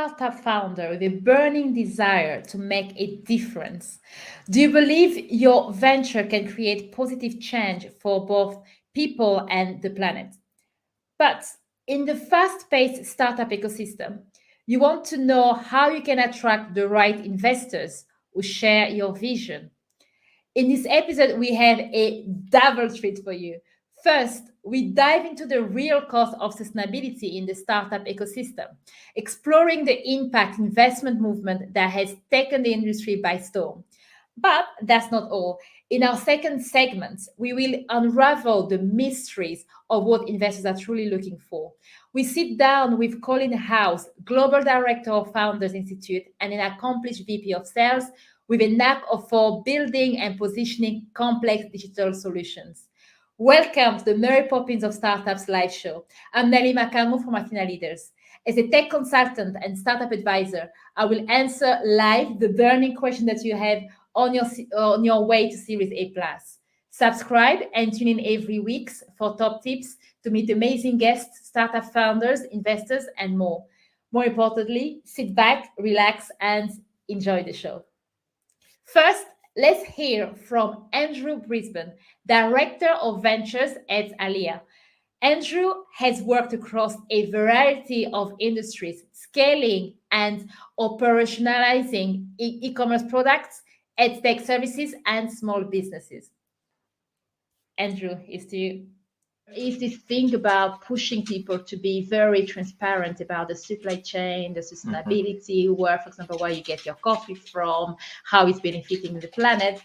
startup founder with a burning desire to make a difference? Do you believe your venture can create positive change for both people and the planet? But in the fast-paced startup ecosystem, you want to know how you can attract the right investors who share your vision. In this episode, we have a double treat for you. First, we dive into the real cost of sustainability in the startup ecosystem, exploring the impact investment movement that has taken the industry by storm. But that's not all. In our second segment, we will unravel the mysteries of what investors are truly looking for. We sit down with Colin Howes, Global Director of Founders Institute and an accomplished VP of Sales with a knack for building and positioning complex digital solutions. Welcome to the Mary Poppins of Startups live show. I'm Nelly Macamo from Athena Leaders. As a tech consultant and startup advisor, I will answer live the burning question that you have on your way to Series A+. Subscribe and tune in every week for top tips to meet amazing guests, startup founders, investors, and more. More importantly, sit back, relax, and enjoy the show. First, let's hear from Andrew Brisbin, Director of Ventures at Alia. Andrew has worked across a variety of industries, scaling and operationalizing e-commerce products, edtech services, and small businesses. Andrew, is this thing about pushing people to be very transparent about the supply chain, the sustainability, where, for example, where you get your coffee from, how it's benefiting the planet.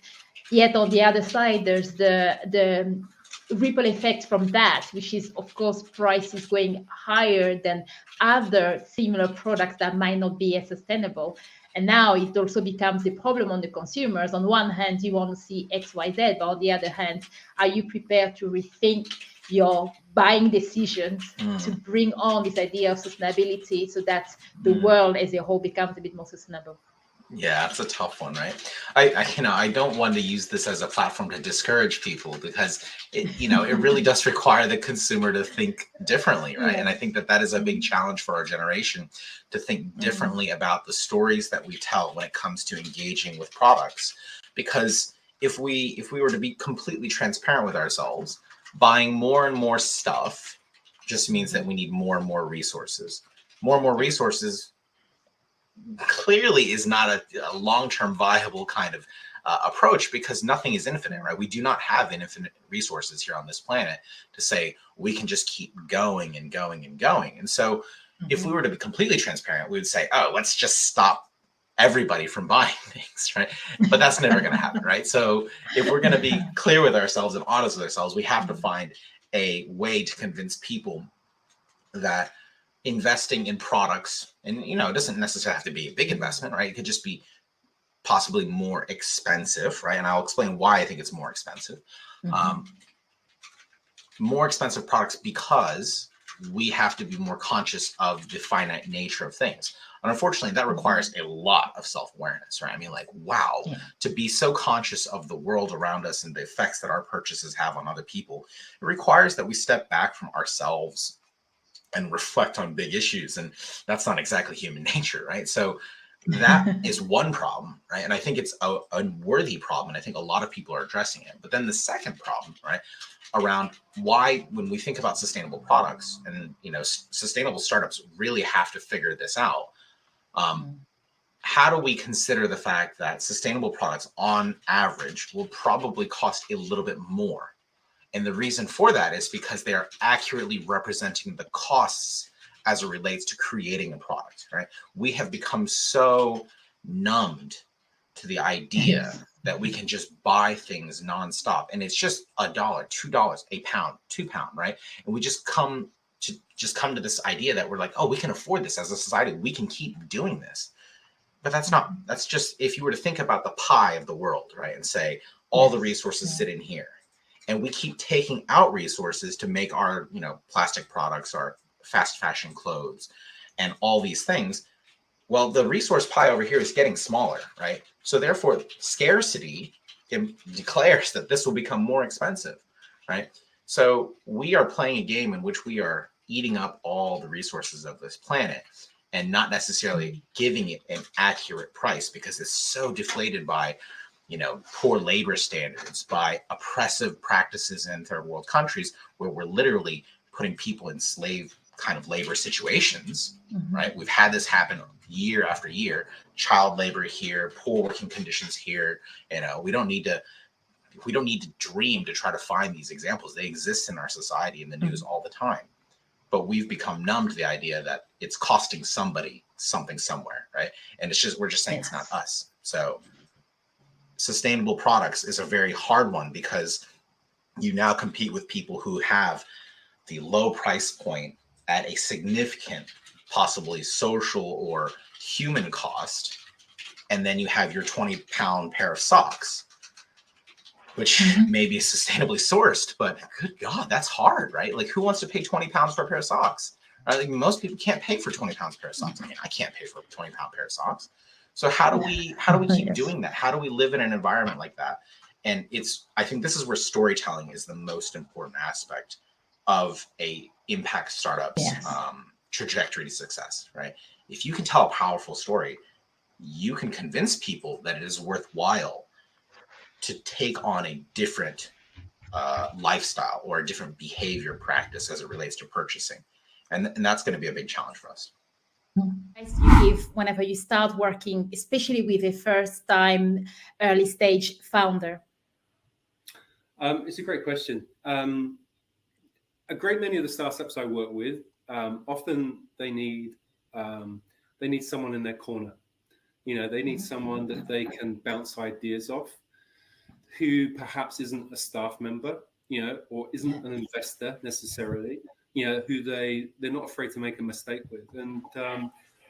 Yet on the other side, there's the ripple effect from that, which is, of course, prices going higher than other similar products that might not be as sustainable. And now it also becomes a problem on the consumers. On one hand, you want to see X, Y, Z, but on the other hand, are you prepared to rethink your buying decisions to bring on this idea of sustainability so that the world as a whole becomes a bit more sustainable? Yeah, that's a tough one, right? I don't want to use this as a platform to discourage people because it really does require the consumer to think differently, right? And I think that is a big challenge for our generation, to think differently about the stories that we tell when it comes to engaging with products. Because if we were to be completely transparent with ourselves, buying more and more stuff just means that we need more and more resources. More and more resources clearly is not a long-term viable kind of approach, because nothing is infinite, right? We do not have infinite resources here on this planet to say we can just keep going and going and going. And so if we were to be completely transparent, we would say, oh, let's just stop everybody from buying things, right? But that's never going to happen, right? So if we're going to be clear with ourselves and honest with ourselves, we have to find a way to convince people that investing in products, and it doesn't necessarily have to be a big investment, right? It could just be possibly more expensive, right? And I'll explain why I think it's more expensive. More expensive products because we have to be more conscious of the finite nature of things. And unfortunately, that requires a lot of self-awareness, right? I mean, to be so conscious of the world around us and the effects that our purchases have on other people, it requires that we step back from ourselves and reflect on big issues. And that's not exactly human nature, right? So that is one problem, right? And I think it's a worthy problem. And I think a lot of people are addressing it. But then the second problem, right, around why, when we think about sustainable products and, sustainable startups really have to figure this out. How do we consider the fact that sustainable products on average will probably cost a little bit more? And the reason for that is because they are accurately representing the costs as it relates to creating a product, right? We have become so numbed to the idea that we can just buy things nonstop. And it's just $1, $2, a pound, £2, right? And we just come to this idea that we're like, oh, we can afford this as a society. We can keep doing this. But that's just, if you were to think about the pie of the world, right? And say all the resources sit in here. And we keep taking out resources to make our, plastic products, our fast fashion clothes, and all these things. Well, the resource pie over here is getting smaller, right? So therefore, scarcity declares that this will become more expensive, right? So we are playing a game in which we are eating up all the resources of this planet. and not necessarily giving it an accurate price because it's so deflated by, poor labor standards, by oppressive practices in third world countries where we're literally putting people in slave kind of labor situations, right? We've had this happen year after year, child labor here, poor working conditions here. We don't need to dream to try to find these examples. They exist in our society in the news all the time. But we've become numb to the idea that it's costing somebody something somewhere, right? And we're just saying it's not us. So sustainable products is a very hard one because you now compete with people who have the low price point at a significant, possibly social or human cost. And then you have your 20-pound pair of socks, which may be sustainably sourced, but good God, that's hard, right? Like, who wants to pay 20 pounds for a pair of socks? Like, most people can't pay for 20 pounds pair of socks. I mean, I can't pay for a 20-pound pair of socks. So how do we keep doing that? How do we live in an environment like that? And I think this is where storytelling is the most important aspect of a impact startup's trajectory to success, right? If you can tell a powerful story, you can convince people that it is worthwhile to take on a different lifestyle or a different behavior practice as it relates to purchasing. And that's going to be a big challenge for us. Advice you give whenever you start working, especially with a first-time early stage founder? It's a great question. A great many of the startups I work with, often they need someone in their corner. They need someone that they can bounce ideas off, who perhaps isn't a staff member, or isn't an investor necessarily, who they're not afraid to make a mistake with. And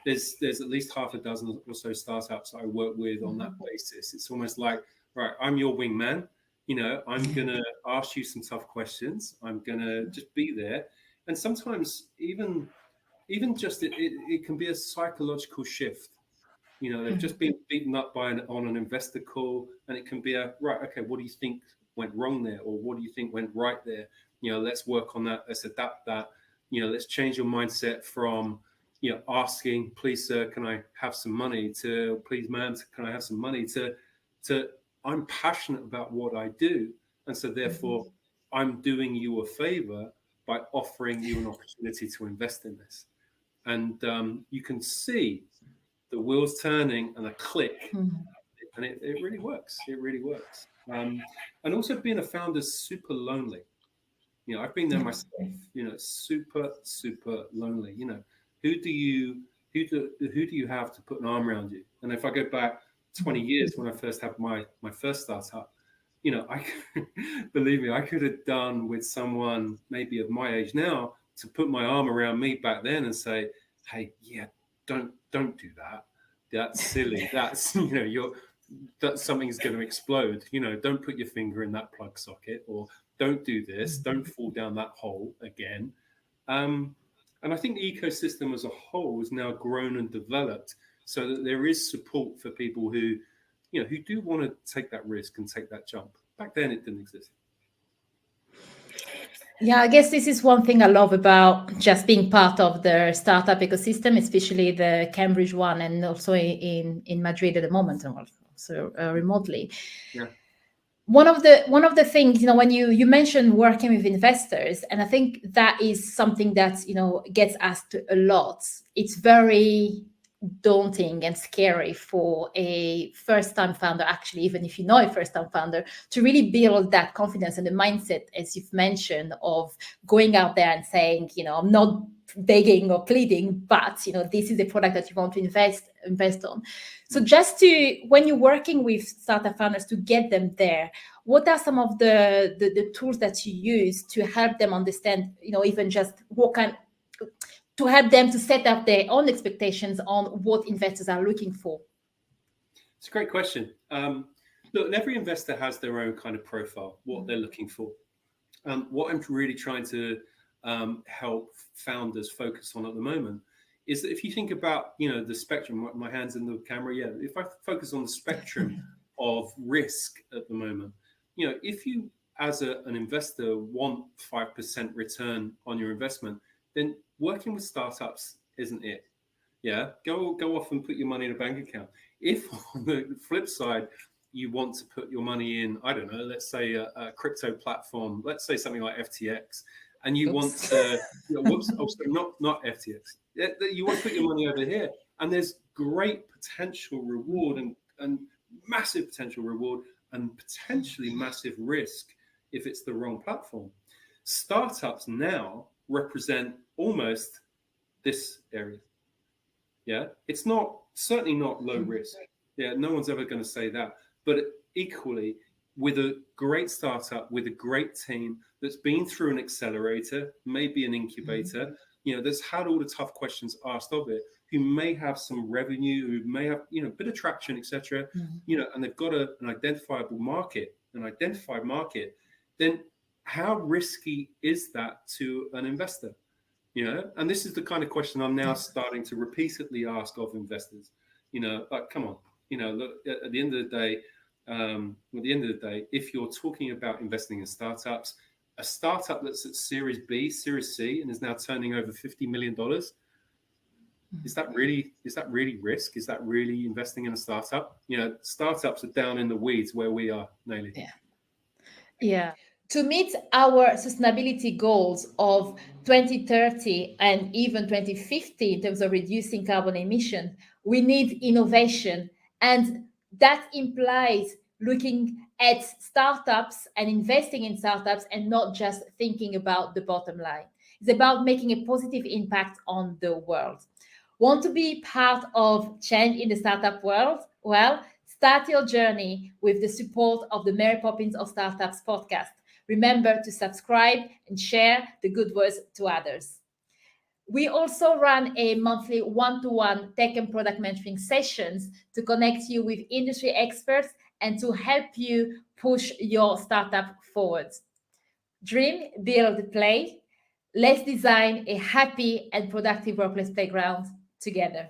there's at least half a dozen or so startups I work with on that basis. It's almost like, right, I'm your wingman. I'm going to ask you some tough questions. I'm going to just be there. And sometimes even just it can be a psychological shift. They've just been beaten up on an investor call, and it can be right, okay, what do you think went wrong there? Or what do you think went right there? Let's work on that. Let's adapt that. Let's change your mindset from, asking, please, sir, can I have some money, to, please, ma'am, can I have some money, to I'm passionate about what I do. And so therefore I'm doing you a favor by offering you an opportunity to invest in this. And you can see the wheels turning and a click, and it really works. It really works. And also, being a founder is super lonely. I've been there myself. Super, super lonely. Who do you have to put an arm around you? And if I go back 20 years when I first had my first startup, believe me, I could have done with someone maybe of my age now to put my arm around me back then and say, hey, yeah, don't do that. That's silly. That's, that something's going to explode. Don't put your finger in that plug socket, or don't do this. Don't fall down that hole again. And I think the ecosystem as a whole has now grown and developed so that there is support for people who do want to take that risk and take that jump. Back then, it didn't exist. Yeah, I guess this is one thing I love about just being part of the startup ecosystem, especially the Cambridge one, and also in Madrid at the moment, and also remotely. Yeah. One of the things, when you mentioned working with investors, and I think that is something that gets asked a lot. It's very daunting and scary for a first-time founder, actually, even if you know a first-time founder, to really build that confidence and the mindset, as you've mentioned, of going out there and saying, I'm not begging or pleading, but this is a product that you want to invest on. So when you're working with startup founders to get them there, what are some of the tools that you use to help them understand, even just to help them to set up their own expectations on what investors are looking for? It's a great question. Look, every investor has their own kind of profile, what they're looking for. What I'm really trying to help founders focus on at the moment is that if you think about, the spectrum, my hand's in the camera, if I focus on the spectrum of risk at the moment, if you as an investor want 5% return on your investment, then working with startups isn't it. Yeah, go off and put your money in a bank account. If on the flip side you want to put your money in, I don't know, let's say a crypto platform, let's say something like FTX, and you want Oops. to, whoops, oh, sorry, not FTX. You want to put your money over here, and there's great potential reward and massive potential reward and potentially massive risk if it's the wrong platform. Startups now represent almost this area. Yeah, it's not certainly not low risk. Yeah, no one's ever going to say that. But equally, with a great startup, with a great team that's been through an accelerator, maybe an incubator, that's had all the tough questions asked of it, who may have some revenue, who may have a bit of traction, etc. And they've got an identified market, then how risky is that to an investor? And this is the kind of question I'm now starting to repeatedly ask of investors. Like, come on, look, at the end of the day, if you're talking about investing in startups, a startup that's at Series B, Series C, and is now turning over $50 million, is that really risk? Is that really investing in a startup? Startups are down in the weeds where we are, Naily. Yeah. To meet our sustainability goals of 2030 and even 2050 in terms of reducing carbon emission, we need innovation. And that implies looking at startups and investing in startups and not just thinking about the bottom line. It's about making a positive impact on the world. Want to be part of change in the startup world? Well, start your journey with the support of the Mary Poppins of Startups podcast. Remember to subscribe and share the good words to others. We also run a monthly one-to-one tech and product mentoring sessions to connect you with industry experts and to help you push your startup forward. Dream, build, play. Let's design a happy and productive workplace playground together.